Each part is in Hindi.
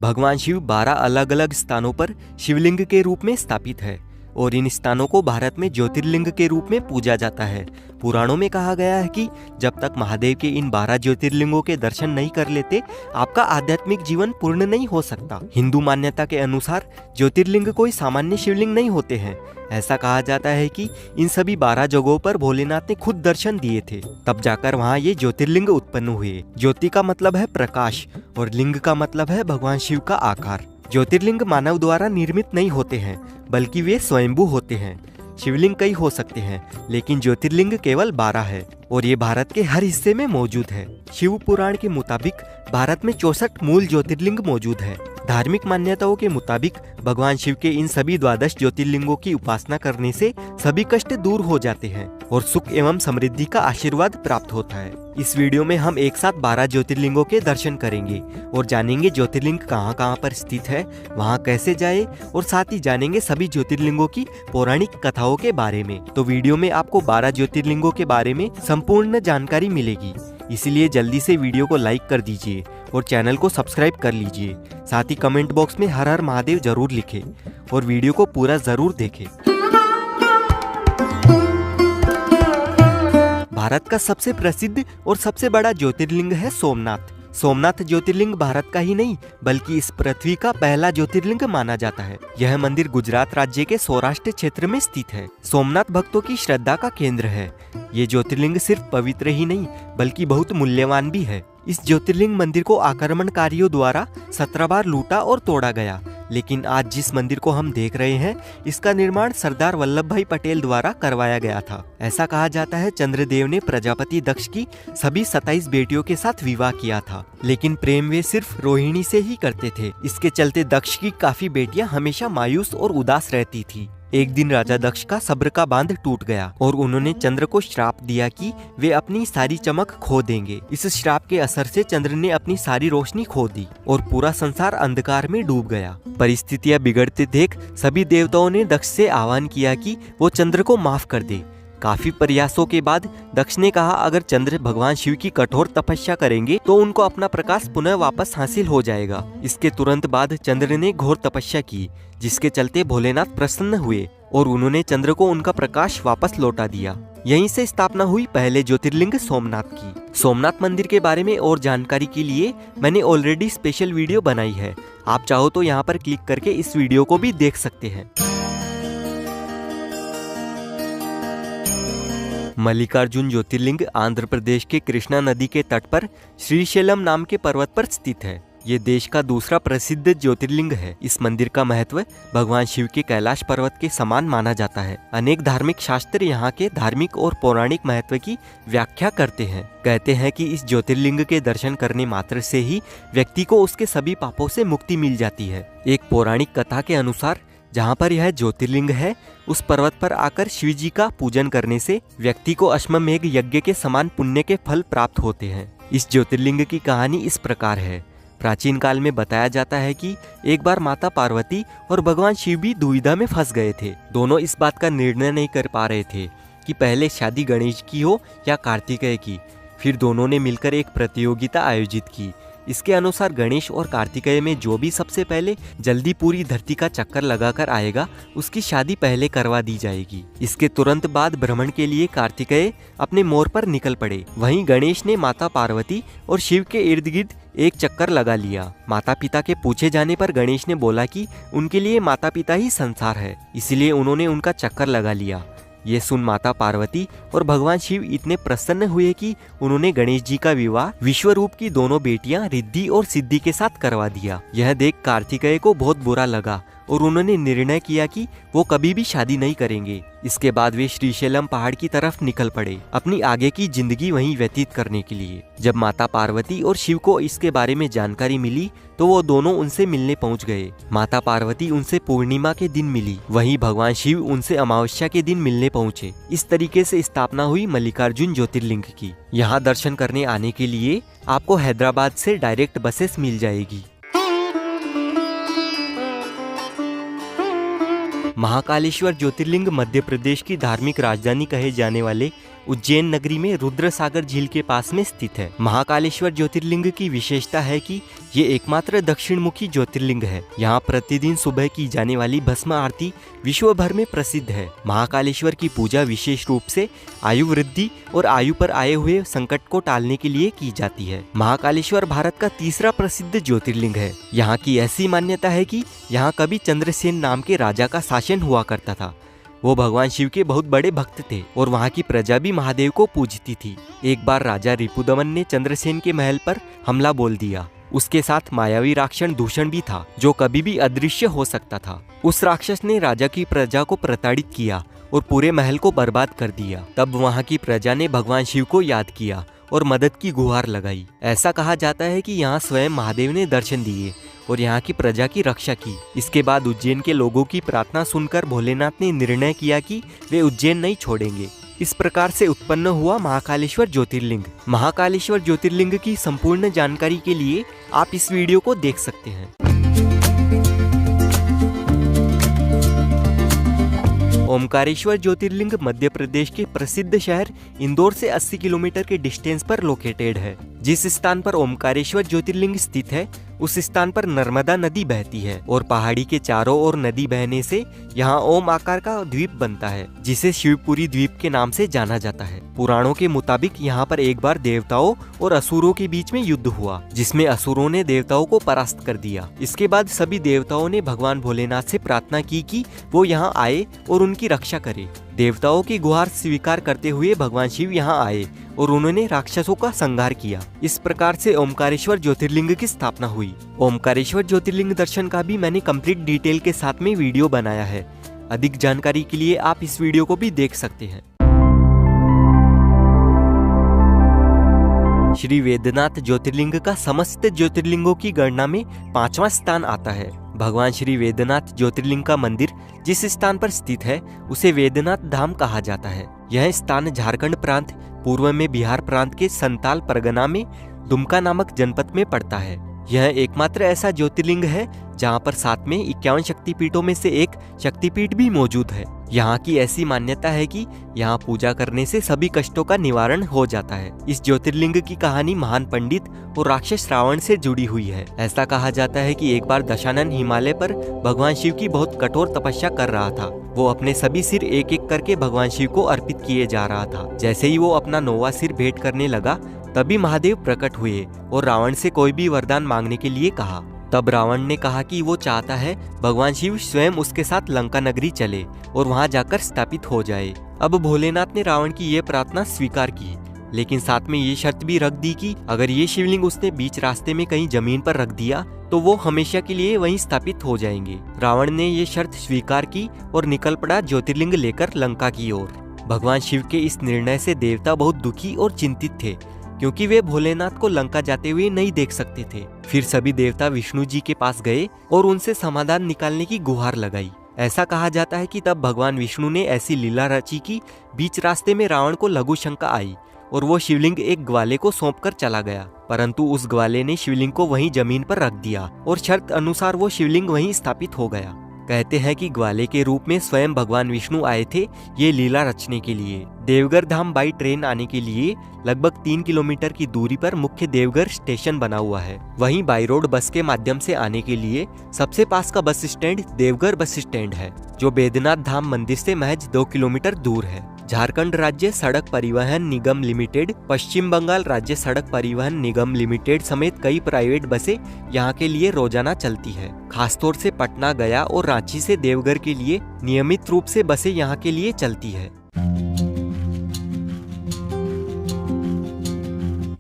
भगवान शिव 12 अलग अलग स्थानों पर शिवलिंग के रूप में स्थापित है और इन स्थानों को भारत में ज्योतिर्लिंग के रूप में पूजा जाता है। पुराणों में कहा गया है कि जब तक महादेव के इन 12 ज्योतिर्लिंगों के दर्शन नहीं कर लेते, आपका आध्यात्मिक जीवन पूर्ण नहीं हो सकता। हिंदू मान्यता के अनुसार ज्योतिर्लिंग कोई सामान्य शिवलिंग नहीं होते हैं। ऐसा कहा जाता है कि इन सभी 12 जगहों पर भोलेनाथ ने खुद दर्शन दिए थे, तब जाकर वहाँ ये ज्योतिर्लिंग उत्पन्न हुए। ज्योति का मतलब है प्रकाश और लिंग का मतलब है भगवान शिव का आकार। ज्योतिर्लिंग मानव द्वारा निर्मित नहीं होते हैं, बल्कि वे स्वयंभू होते हैं। शिवलिंग कई हो सकते हैं, लेकिन ज्योतिर्लिंग केवल 12 है और ये भारत के हर हिस्से में मौजूद है। शिव पुराण के मुताबिक भारत में 64 मूल ज्योतिर्लिंग मौजूद है। धार्मिक मान्यताओं के मुताबिक भगवान शिव के इन सभी 12 ज्योतिर्लिंगों की उपासना करने से सभी कष्ट दूर हो जाते हैं और सुख एवं समृद्धि का आशीर्वाद प्राप्त होता है। इस वीडियो में हम एक साथ 12 ज्योतिर्लिंगों के दर्शन करेंगे और जानेंगे ज्योतिर्लिंग कहाँ कहाँ पर स्थित है, वहाँ कैसे जाए, और साथ ही जानेंगे सभी ज्योतिर्लिंगों की पौराणिक कथाओं के बारे में। तो वीडियो में आपको 12 ज्योतिर्लिंगों के बारे में संपूर्ण जानकारी मिलेगी, इसलिए जल्दी से वीडियो को लाइक कर दीजिए और चैनल को सब्सक्राइब कर लीजिए। साथ ही कमेंट बॉक्स में हर हर महादेव जरूर लिखें और वीडियो को पूरा जरूर देखें। भारत का सबसे प्रसिद्ध और सबसे बड़ा ज्योतिर्लिंग है सोमनाथ। सोमनाथ ज्योतिर्लिंग भारत का ही नहीं, बल्कि इस पृथ्वी का पहला ज्योतिर्लिंग माना जाता है। यह मंदिर गुजरात राज्य के सौराष्ट्र क्षेत्र में स्थित है। सोमनाथ भक्तों की श्रद्धा का केंद्र है। ये ज्योतिर्लिंग सिर्फ पवित्र ही नहीं, बल्कि बहुत मूल्यवान भी है। इस ज्योतिर्लिंग मंदिर को आक्रमणकारियों द्वारा 17 बार लूटा और तोड़ा गया, लेकिन आज जिस मंदिर को हम देख रहे हैं, इसका निर्माण सरदार वल्लभ भाई पटेल द्वारा करवाया गया था। ऐसा कहा जाता है चंद्रदेव ने प्रजापति दक्ष की सभी 27 बेटियों के साथ विवाह किया था, लेकिन प्रेम वे सिर्फ रोहिणी से ही करते थे। इसके चलते दक्ष की काफी बेटियां हमेशा मायूस और उदास रहती थी। एक दिन राजा दक्ष का सब्र का बांध टूट गया और उन्होंने चंद्र को श्राप दिया कि वे अपनी सारी चमक खो देंगे। इस श्राप के असर से चंद्र ने अपनी सारी रोशनी खो दी और पूरा संसार अंधकार में डूब गया। परिस्थितियां बिगड़ते देख सभी देवताओं ने दक्ष से आह्वान किया कि वो चंद्र को माफ कर दे। काफी प्रयासों के बाद दक्ष ने कहा, अगर चंद्र भगवान शिव की कठोर तपस्या करेंगे तो उनको अपना प्रकाश पुनः वापस हासिल हो जाएगा। इसके तुरंत बाद चंद्र ने घोर तपस्या की, जिसके चलते भोलेनाथ प्रसन्न हुए और उन्होंने चंद्र को उनका प्रकाश वापस लौटा दिया। यहीं से स्थापना हुई पहले ज्योतिर्लिंग सोमनाथ की। सोमनाथ मंदिर के बारे में और जानकारी के लिए मैंने ऑलरेडी स्पेशल वीडियो बनाई है। आप चाहो तो यहाँ पर क्लिक करके इस वीडियो को भी देख सकते हैं। मल्लिकार्जुन ज्योतिर्लिंग आंध्र प्रदेश के कृष्णा नदी के तट पर श्रीशैलम नाम के पर्वत पर स्थित है। ये देश का दूसरा प्रसिद्ध ज्योतिर्लिंग है। इस मंदिर का महत्व भगवान शिव के कैलाश पर्वत के समान माना जाता है। अनेक धार्मिक शास्त्र यहाँ के धार्मिक और पौराणिक महत्व की व्याख्या करते हैं। कहते हैं कि इस ज्योतिर्लिंग के दर्शन करने मात्र से ही व्यक्ति को उसके सभी पापों से मुक्ति मिल जाती है। एक पौराणिक कथा के अनुसार जहाँ पर यह ज्योतिर्लिंग है, उस पर्वत पर आकर शिव जी का पूजन करने से व्यक्ति को अश्वमेध यज्ञ के समान पुण्य के फल प्राप्त होते हैं। इस ज्योतिर्लिंग की कहानी इस प्रकार है। प्राचीन काल में बताया जाता है कि एक बार माता पार्वती और भगवान शिव भी दुविधा में फंस गए थे। दोनों इस बात का निर्णय नहीं कर पा रहे थे कि पहले शादी गणेश की हो या कार्तिकेय की। फिर दोनों ने मिलकर एक प्रतियोगिता आयोजित की। इसके अनुसार गणेश और कार्तिकेय में जो भी सबसे पहले जल्दी पूरी धरती का चक्कर लगाकर आएगा, उसकी शादी पहले करवा दी जाएगी। इसके तुरंत बाद भ्रमण के लिए कार्तिकेय अपने मोर पर निकल पड़े। वहीं गणेश ने माता पार्वती और शिव के इर्द गिर्द एक चक्कर लगा लिया। माता पिता के पूछे जाने पर गणेश ने बोला कि उनके लिए माता पिता ही संसार है, इसलिए उन्होंने उनका चक्कर लगा लिया। ये सुन माता पार्वती और भगवान शिव इतने प्रसन्न हुए कि उन्होंने गणेश जी का विवाह विश्वरूप की दोनों बेटियां रिद्धि और सिद्धि के साथ करवा दिया। यह देख कार्तिकेय को बहुत बुरा लगा और उन्होंने निर्णय किया कि वो कभी भी शादी नहीं करेंगे। इसके बाद वे श्रीशैलम पहाड़ की तरफ निकल पड़े, अपनी आगे की जिंदगी वहीं व्यतीत करने के लिए। जब माता पार्वती और शिव को इसके बारे में जानकारी मिली तो वो दोनों उनसे मिलने पहुंच गए। माता पार्वती उनसे पूर्णिमा के दिन मिली, वहीं भगवान शिव उनसे अमावस्या के दिन मिलने पहुंचे। इस तरीके से स्थापना हुई मल्लिकार्जुन ज्योतिर्लिंग की। यहाँ दर्शन करने आने के लिए आपको हैदराबाद से डायरेक्ट बसेस मिल जाएगी। महाकालेश्वर ज्योतिर्लिंग मध्य प्रदेश की धार्मिक राजधानी कहे जाने वाले उज्जैन नगरी में रुद्रसागर झील के पास में स्थित है। महाकालेश्वर ज्योतिर्लिंग की विशेषता है कि ये एकमात्र दक्षिण मुखी ज्योतिर्लिंग है। यहाँ प्रतिदिन सुबह की जाने वाली भस्म आरती विश्व भर में प्रसिद्ध है। महाकालेश्वर की पूजा विशेष रूप से आयु वृद्धि और आयु पर आए हुए संकट को टालने के लिए की जाती है। महाकालेश्वर भारत का तीसरा प्रसिद्ध ज्योतिर्लिंग है। यहाँ की ऐसी मान्यता है कि यहाँ कभी चंद्रसेन नाम के राजा का शासन हुआ करता था। वो भगवान शिव के बहुत बड़े भक्त थे और वहाँ की प्रजा भी महादेव को पूजती थी। एक बार राजा रिपुदमन ने चंद्रसेन के महल पर हमला बोल दिया। उसके साथ मायावी राक्षस दूषण भी था, जो कभी भी अदृश्य हो सकता था। उस राक्षस ने राजा की प्रजा को प्रताड़ित किया और पूरे महल को बर्बाद कर दिया। तब वहाँ की प्रजा ने भगवान शिव को याद किया और मदद की गुहार लगाई। ऐसा कहा जाता है कि यहाँ स्वयं महादेव ने दर्शन दिए और यहाँ की प्रजा की रक्षा की। इसके बाद उज्जैन के लोगों की प्रार्थना सुनकर भोलेनाथ ने निर्णय किया कि वे उज्जैन नहीं छोड़ेंगे। इस प्रकार से उत्पन्न हुआ महाकालेश्वर ज्योतिर्लिंग। महाकालेश्वर ज्योतिर्लिंग की संपूर्ण जानकारी के लिए आप इस वीडियो को देख सकते हैं। ओमकारेश्वर ज्योतिर्लिंग मध्य प्रदेश के प्रसिद्ध शहर इंदौर से 80 किलोमीटर के डिस्टेंस पर लोकेटेड है। जिस स्थान पर ओमकारेश्वर ज्योतिर्लिंग स्थित है उस स्थान पर नर्मदा नदी बहती है और पहाड़ी के चारों ओर नदी बहने से यहाँ ओम आकार का द्वीप बनता है, जिसे शिवपुरी द्वीप के नाम से जाना जाता है। पुराणों के मुताबिक यहाँ पर एक बार देवताओं और असुरों के बीच में युद्ध हुआ, जिसमें असुरों ने देवताओं को परास्त कर दिया। इसके बाद सभी देवताओं ने भगवान भोलेनाथ से प्रार्थना की कि वो यहाँ आए और उनकी रक्षा करे। देवताओं की गुहार स्वीकार करते हुए भगवान शिव यहाँ आए और उन्होंने राक्षसों का संहार किया। इस प्रकार से ओमकारेश्वर ज्योतिर्लिंग की स्थापना हुई। ओमकारेश्वर ज्योतिर्लिंग दर्शन का भी मैंने कंप्लीट डिटेल के साथ में वीडियो बनाया है। अधिक जानकारी के लिए आप इस वीडियो को भी देख सकते हैं। श्री वेदनाथ ज्योतिर्लिंग का समस्त ज्योतिर्लिंगों की गणना में 5वां स्थान आता है। भगवान श्री वेदनाथ ज्योतिर्लिंग का मंदिर जिस स्थान पर स्थित है उसे वेदनाथ धाम कहा जाता है। यह स्थान झारखंड प्रांत, पूर्व में बिहार प्रांत के संताल परगना में दुमका नामक जनपद में पड़ता है। यह एकमात्र ऐसा ज्योतिर्लिंग है जहाँ पर 7 में 51 शक्तिपीठों में से एक शक्तिपीठ भी मौजूद है। यहाँ की ऐसी मान्यता है कि यहाँ पूजा करने से सभी कष्टों का निवारण हो जाता है। इस ज्योतिर्लिंग की कहानी महान पंडित और राक्षस रावण से जुड़ी हुई है। ऐसा कहा जाता है कि एक बार दशानन हिमालय पर भगवान शिव की बहुत कठोर तपस्या कर रहा था। वो अपने सभी सिर एक एक करके भगवान शिव को अर्पित किए जा रहा था। जैसे ही वो अपना 9वां सिर भेंट करने लगा तभी महादेव प्रकट हुए और रावण से कोई भी वरदान मांगने के लिए कहा। तब रावण ने कहा कि वो चाहता है भगवान शिव स्वयं उसके साथ लंका नगरी चले और वहां जाकर स्थापित हो जाए। अब भोलेनाथ ने रावण की ये प्रार्थना स्वीकार की, लेकिन साथ में ये शर्त भी रख दी कि अगर ये शिवलिंग उसने बीच रास्ते में कहीं जमीन पर रख दिया तो वो हमेशा के लिए वहीं स्थापित हो जाएंगे। रावण ने ये शर्त स्वीकार की और निकल पड़ा ज्योतिर्लिंग लेकर लंका की ओर। भगवान शिव के इस निर्णय से देवता बहुत दुखी और चिंतित थे, क्योंकि वे भोलेनाथ को लंका जाते हुए नहीं देख सकते थे। फिर सभी देवता विष्णु जी के पास गए और उनसे समाधान निकालने की गुहार लगाई। ऐसा कहा जाता है कि तब भगवान विष्णु ने ऐसी लीला रची कि बीच रास्ते में रावण को लघु शंका आई और वो शिवलिंग एक ग्वाले को सौंपकर चला गया। परंतु उस ग्वाले ने शिवलिंग को वहीं जमीन पर रख दिया और शर्त अनुसार वो शिवलिंग वहीं स्थापित हो गया। कहते हैं कि ग्वाले के रूप में स्वयं भगवान विष्णु आए थे ये लीला रचने के लिए। देवघर धाम बाई ट्रेन आने के लिए लगभग 3 किलोमीटर की दूरी पर मुख्य देवघर स्टेशन बना हुआ है। वहीं बाई रोड बस के माध्यम से आने के लिए सबसे पास का bus stand Deoghar bus stand है, जो बैद्यनाथ धाम मंदिर से महज 2 किलोमीटर दूर है। झारखंड राज्य सड़क परिवहन निगम लिमिटेड, पश्चिम बंगाल राज्य सड़क परिवहन निगम लिमिटेड समेत कई प्राइवेट बसें यहाँ के लिए रोजाना चलती है। खासतौर से पटना, गया और रांची से देवघर के लिए नियमित रूप से बसें यहाँ के लिए चलती है।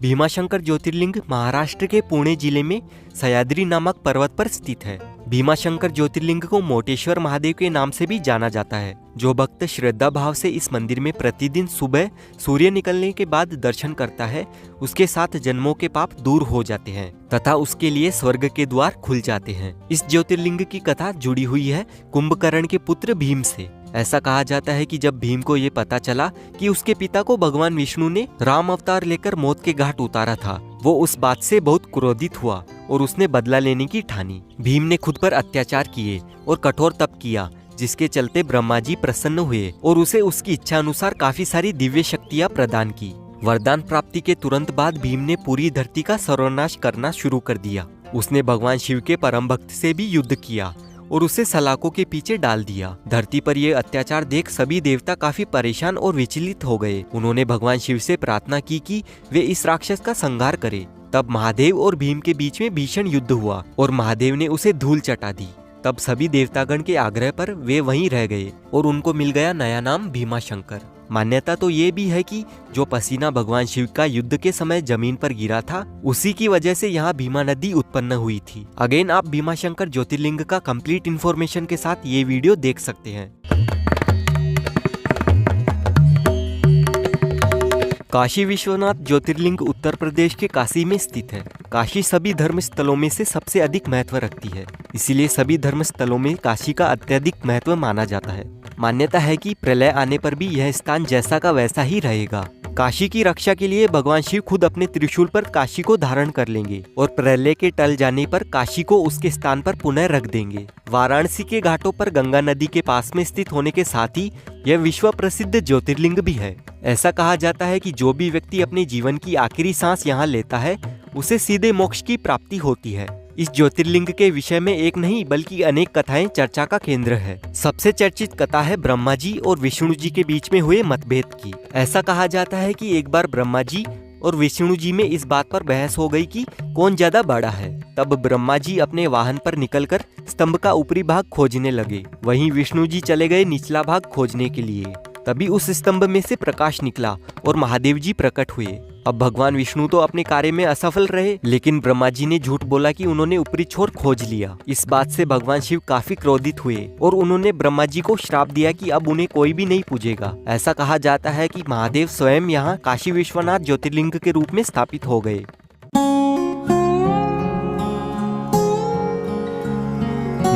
भीमाशंकर ज्योतिर्लिंग महाराष्ट्र के पुणे जिले में सह्याद्री नामक पर्वत पर स्थित है। भीमाशंकर ज्योतिर्लिंग को मोटेश्वर महादेव के नाम से भी जाना जाता है। जो भक्त श्रद्धा भाव से इस मंदिर में प्रतिदिन सुबह सूर्य निकलने के बाद दर्शन करता है, उसके 7 जन्मों के पाप दूर हो जाते हैं तथा उसके लिए स्वर्ग के द्वार खुल जाते हैं। इस ज्योतिर्लिंग की कथा जुड़ी हुई है कुंभकर्ण के पुत्र भीम से। ऐसा कहा जाता है कि जब भीम को ये पता चला कि उसके पिता को भगवान विष्णु ने राम अवतार लेकर मौत के घाट उतारा था, वो उस बात से बहुत क्रोधित हुआ और उसने बदला लेने की ठानी। भीम ने खुद पर अत्याचार किए और कठोर तप किया, जिसके चलते ब्रह्मा जी प्रसन्न हुए और उसे उसकी इच्छा अनुसार काफी सारी दिव्य शक्तियाँ प्रदान की। वरदान प्राप्ति के तुरंत बाद भीम ने पूरी धरती का सर्वनाश करना शुरू कर दिया। उसने भगवान शिव के परम भक्त से भी युद्ध किया और उसे सलाखों के पीछे डाल दिया। धरती पर ये अत्याचार देख सभी देवता काफी परेशान और विचलित हो गए। उन्होंने भगवान शिव से प्रार्थना की कि वे इस राक्षस का संहार करें। तब महादेव और भीम के बीच में भीषण युद्ध हुआ और महादेव ने उसे धूल चटा दी। तब सभी देवतागण के आग्रह पर वे वहीं रह गए और उनको मिल गया नया नाम भीमाशंकर। मान्यता तो ये भी है कि जो पसीना भगवान शिव का युद्ध के समय जमीन पर गिरा था, उसी की वजह से यहाँ भीमा नदी उत्पन्न हुई थी। अगेन आप भीमाशंकर ज्योतिर्लिंग का कंप्लीट इन्फॉर्मेशन के साथ ये वीडियो देख सकते हैं। काशी विश्वनाथ ज्योतिर्लिंग उत्तर प्रदेश के काशी में स्थित है। काशी सभी धर्म स्थलों में से सबसे अधिक महत्व रखती है, इसीलिए सभी धर्म स्थलों में काशी का अत्यधिक महत्व माना जाता है। मान्यता है कि प्रलय आने पर भी यह स्थान जैसा का वैसा ही रहेगा। काशी की रक्षा के लिए भगवान शिव खुद अपने त्रिशूल पर काशी को धारण कर लेंगे और प्रलय के टल जाने पर काशी को उसके स्थान पर पुनः रख देंगे। वाराणसी के घाटों पर गंगा नदी के पास में स्थित होने के साथ ही यह विश्व प्रसिद्ध ज्योतिर्लिंग भी है। ऐसा कहा जाता है कि जो भी व्यक्ति अपने जीवन की आखिरी सांस यहाँ लेता है, उसे सीधे मोक्ष की प्राप्ति होती है। इस ज्योतिर्लिंग के विषय में एक नहीं बल्कि अनेक कथाएं चर्चा का केंद्र है। सबसे चर्चित कथा है ब्रह्मा जी और विष्णु जी के बीच में हुए मतभेद की। ऐसा कहा जाता है कि एक बार ब्रह्मा जी और विष्णु जी में इस बात पर बहस हो गई कि कौन ज्यादा बड़ा है। तब ब्रह्मा जी अपने वाहन पर निकलकर स्तंभ का ऊपरी भाग खोजने लगे, वहीं विष्णु जी चले गए निचला भाग खोजने के लिए। तभी उस स्तंभ में से प्रकाश निकला और महादेव जी प्रकट हुए। अब भगवान विष्णु तो अपने कार्य में असफल रहे, लेकिन ब्रह्मा जी ने झूठ बोला कि उन्होंने ऊपरी छोर खोज लिया। इस बात से भगवान शिव काफी क्रोधित हुए और उन्होंने ब्रह्मा जी को श्राप दिया कि अब उन्हें कोई भी नहीं पूजेगा। ऐसा कहा जाता है कि महादेव स्वयं यहाँ काशी विश्वनाथ ज्योतिर्लिंग के रूप में स्थापित हो गए।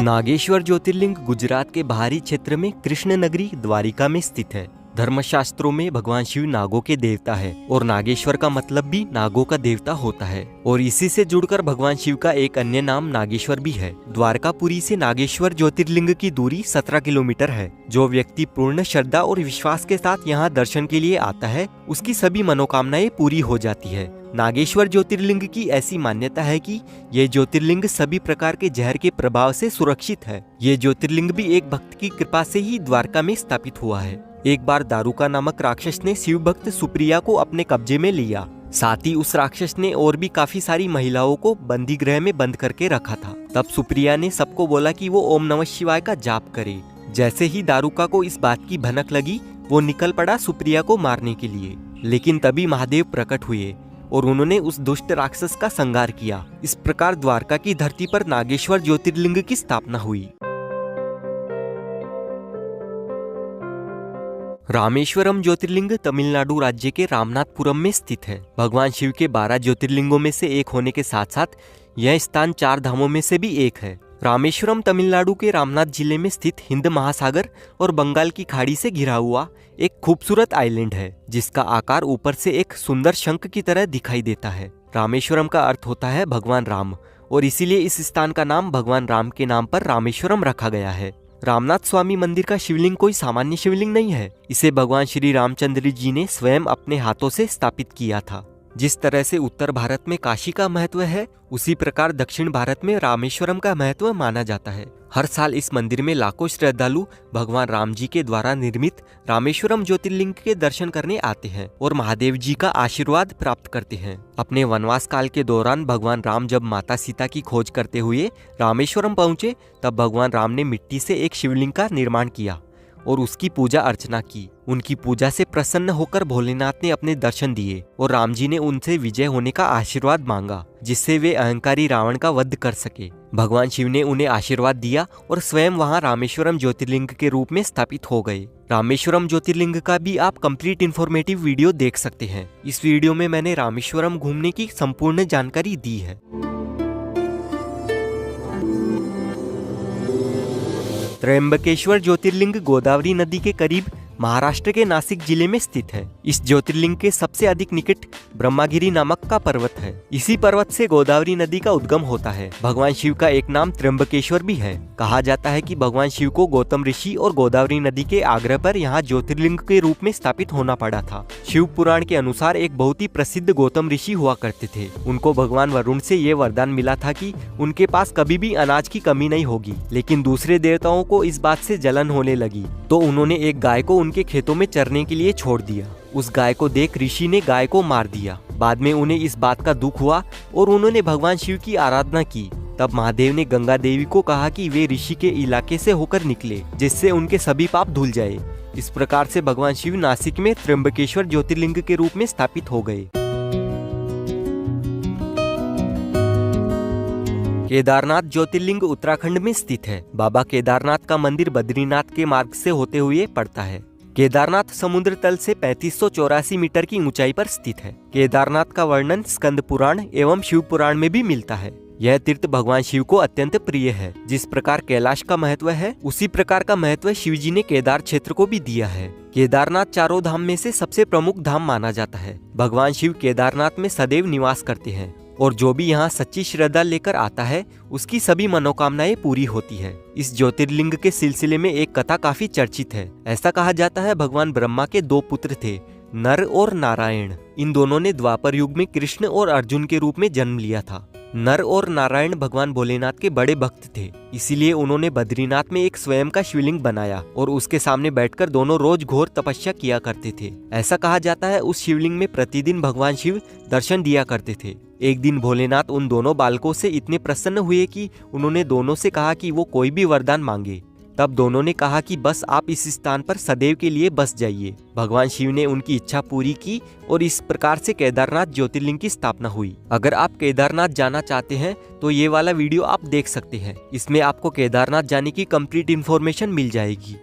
नागेश्वर ज्योतिर्लिंग गुजरात के बाहरी क्षेत्र में कृष्ण नगरी द्वारिका में स्थित है। धर्मशास्त्रों में भगवान शिव नागों के देवता है और नागेश्वर का मतलब भी नागों का देवता होता है और इसी से जुड़कर भगवान शिव का एक अन्य नाम नागेश्वर भी है। द्वारकापुरी से नागेश्वर ज्योतिर्लिंग की दूरी 17 किलोमीटर है। जो व्यक्ति पूर्ण श्रद्धा और विश्वास के साथ यहाँ दर्शन के लिए आता है, उसकी सभी मनोकामनाएं पूरी हो जाती है। नागेश्वर ज्योतिर्लिंग की ऐसी मान्यता है कि ये ज्योतिर्लिंग सभी प्रकार के जहर के प्रभाव से सुरक्षित है। ये ज्योतिर्लिंग भी एक भक्त की कृपा से ही द्वारका में स्थापित हुआ है। एक बार दारुका नामक राक्षस ने शिव भक्त सुप्रिया को अपने कब्जे में लिया। साथ ही उस राक्षस ने और भी काफी सारी महिलाओं को बंदी गृह में बंद करके रखा था। तब सुप्रिया ने सबको बोला कि वो ओम नमः शिवाय का जाप करे। जैसे ही दारुका को इस बात की भनक लगी, वो निकल पड़ा सुप्रिया को मारने के लिए, लेकिन तभी महादेव प्रकट हुए और उन्होंने उस दुष्ट राक्षस का संहार किया। इस प्रकार द्वारका की धरती पर नागेश्वर ज्योतिर्लिंग की स्थापना हुई। रामेश्वरम ज्योतिर्लिंग तमिलनाडु राज्य के रामनाथपुरम में स्थित है। भगवान शिव के 12 ज्योतिर्लिंगों में से एक होने के साथ साथ यह स्थान 4 धामों में से भी एक है। रामेश्वरम तमिलनाडु के रामनाथ जिले में स्थित हिंद महासागर और बंगाल की खाड़ी से घिरा हुआ एक खूबसूरत आइलैंड है, जिसका आकार ऊपर से एक सुंदर शंख की तरह दिखाई देता है। रामेश्वरम का अर्थ होता है भगवान राम और इसीलिए इस स्थान का नाम भगवान राम के नाम पर रामेश्वरम रखा गया है। रामनाथ स्वामी मंदिर का शिवलिंग कोई सामान्य शिवलिंग नहीं है। इसे भगवान श्री रामचंद्र जी ने स्वयं अपने हाथों से स्थापित किया था। जिस तरह से उत्तर भारत में काशी का महत्व है, उसी प्रकार दक्षिण भारत में रामेश्वरम का महत्व माना जाता है। हर साल इस मंदिर में लाखों श्रद्धालु भगवान राम जी के द्वारा निर्मित रामेश्वरम ज्योतिर्लिंग के दर्शन करने आते हैं और महादेव जी का आशीर्वाद प्राप्त करते हैं। अपने वनवास काल के दौरान भगवान राम जब माता सीता की खोज करते हुए रामेश्वरम पहुंचे, तब भगवान राम ने मिट्टी से एक शिवलिंग का निर्माण किया और उसकी पूजा अर्चना की। उनकी पूजा से प्रसन्न होकर भोलेनाथ ने अपने दर्शन दिए और राम जी ने उनसे विजय होने का आशीर्वाद मांगा, जिससे वे अहंकारी रावण का वध कर सके। भगवान शिव ने उन्हें आशीर्वाद दिया और स्वयं वहां रामेश्वरम ज्योतिर्लिंग के रूप में स्थापित हो गए। रामेश्वरम ज्योतिर्लिंग का भी आप कंप्लीट इन्फॉर्मेटिव वीडियो देख सकते हैं। इस वीडियो में मैंने रामेश्वरम घूमने की संपूर्ण जानकारी दी है। त्र्यंबकेश्वर ज्योतिर्लिंग गोदावरी नदी के करीब महाराष्ट्र के नासिक जिले में स्थित है। इस ज्योतिर्लिंग के सबसे अधिक निकट ब्रह्मगिरी नामक का पर्वत है। इसी पर्वत से गोदावरी नदी का उद्गम होता है। भगवान शिव का एक नाम त्र्यंबकेश्वर भी है। कहा जाता है कि भगवान शिव को गौतम ऋषि और गोदावरी नदी के आग्रह पर यहाँ ज्योतिर्लिंग के रूप में स्थापित होना पड़ा था। शिव पुराण के अनुसार एक बहुत ही प्रसिद्ध गौतम ऋषि हुआ करते थे। उनको भगवान वरुण से ये वरदान मिला था कि उनके पास कभी भी अनाज की कमी नहीं होगी। लेकिन दूसरे देवताओं को इस बात से जलन होने लगी, तो उन्होंने एक गाय को उनके खेतों में चरने के लिए छोड़ दिया। उस गाय को देख ऋषि ने गाय को मार दिया। बाद में उन्हें इस बात का दुख हुआ और उन्होंने भगवान शिव की आराधना की। तब महादेव ने गंगा देवी को कहा कि वे ऋषि के इलाके से होकर निकले, जिससे उनके सभी पाप धुल जाए। इस प्रकार से भगवान शिव नासिक में त्र्यंबकेश्वर ज्योतिर्लिंग के रूप में स्थापित हो गए। केदारनाथ ज्योतिर्लिंग उत्तराखंड में स्थित है। बाबा केदारनाथ का मंदिर बद्रीनाथ के मार्ग से होते हुए पड़ता है। केदारनाथ समुद्र तल से 3584 मीटर की ऊंचाई पर स्थित है। केदारनाथ का वर्णन स्कंद पुराण एवं शिव पुराण में भी मिलता है। यह तीर्थ भगवान शिव को अत्यंत प्रिय है। जिस प्रकार कैलाश का महत्व है, उसी प्रकार का महत्व शिव जी ने केदार क्षेत्र को भी दिया है। केदारनाथ चारों धाम में से सबसे प्रमुख धाम माना जाता है। भगवान शिव केदारनाथ में सदैव निवास करते हैं और जो भी यहाँ सच्ची श्रद्धा लेकर आता है, उसकी सभी मनोकामनाएं पूरी होती है। इस ज्योतिर्लिंग के सिलसिले में एक कथा काफी चर्चित है। ऐसा कहा जाता है भगवान ब्रह्मा के 2 पुत्र थे, नर और नारायण। इन दोनों ने द्वापर युग में कृष्ण और अर्जुन के रूप में जन्म लिया था। नर और नारायण भगवान भोलेनाथ के बड़े भक्त थे, इसीलिए उन्होंने बद्रीनाथ में एक स्वयं का शिवलिंग बनाया और उसके सामने बैठकर दोनों रोज घोर तपस्या किया करते थे। ऐसा कहा जाता है उस शिवलिंग में प्रतिदिन भगवान शिव दर्शन दिया करते थे। एक दिन भोलेनाथ उन दोनों बालकों से इतने प्रसन्न हुए कि उन्होंने दोनों से कहा कि वो कोई भी वरदान मांगे। तब दोनों ने कहा कि बस आप इस स्थान पर सदैव के लिए बस जाइए। भगवान शिव ने उनकी इच्छा पूरी की और इस प्रकार से केदारनाथ ज्योतिर्लिंग की स्थापना हुई। अगर आप केदारनाथ जाना चाहते हैं तो ये वाला वीडियो आप देख सकते हैं। इसमें आपको केदारनाथ जाने की कंप्लीट इन्फॉर्मेशन मिल जाएगी।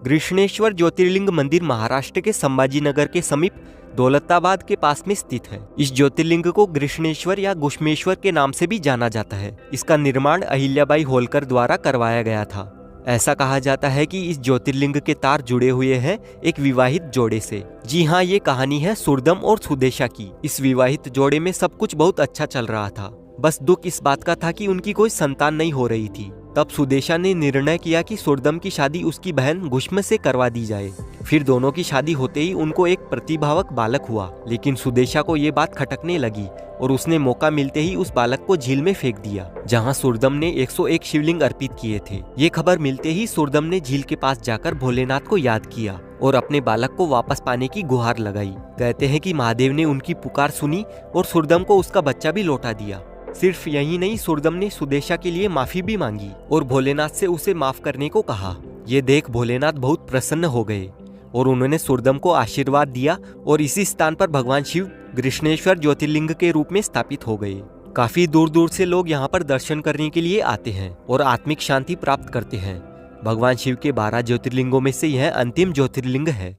गृष्णेश्वर ज्योतिर्लिंग मंदिर महाराष्ट्र के संभाजीनगर के समीप दौलताबाद के पास में स्थित है। इस ज्योतिर्लिंग को गृष्णेश्वर या गुष्मेश्वर के नाम से भी जाना जाता है। इसका निर्माण अहिल्याबाई होलकर द्वारा करवाया गया था। ऐसा कहा जाता है कि इस ज्योतिर्लिंग के तार जुड़े हुए हैं एक विवाहित जोड़े से। जी हाँ, ये कहानी है सुरदम और सुदेशा की। इस विवाहित जोड़े में सब कुछ बहुत अच्छा चल रहा था, बस दुख इस बात का था कि उनकी कोई संतान नहीं हो रही थी। तब सुदेशा ने निर्णय किया कि सुरदम की शादी उसकी बहन गुष्म से करवा दी जाए। फिर दोनों की शादी होते ही उनको एक प्रतिभावक बालक हुआ, लेकिन सुदेशा को ये बात खटकने लगी और उसने मौका मिलते ही उस बालक को झील में फेंक दिया, जहां सुरदम ने 101 शिवलिंग अर्पित किए थे। ये खबर मिलते ही सुरदम ने झील के पास जाकर भोलेनाथ को याद किया और अपने बालक को वापस पाने की गुहार लगाई। कहते हैं कि महादेव ने उनकी पुकार सुनी और सुरदम को उसका बच्चा भी लौटा दिया। सिर्फ यही नहीं, सुरदम ने सुदेशा के लिए माफी भी मांगी और भोलेनाथ से उसे माफ करने को कहा। ये देख भोलेनाथ बहुत प्रसन्न हो गए और उन्होंने सुरदम को आशीर्वाद दिया और इसी स्थान पर भगवान शिव गृष्णेश्वर ज्योतिर्लिंग के रूप में स्थापित हो गए। काफी दूर दूर से लोग यहाँ पर दर्शन करने के लिए आते हैं और आत्मिक शांति प्राप्त करते हैं। भगवान शिव के 12 ज्योतिर्लिंगों में से यह अंतिम ज्योतिर्लिंग है।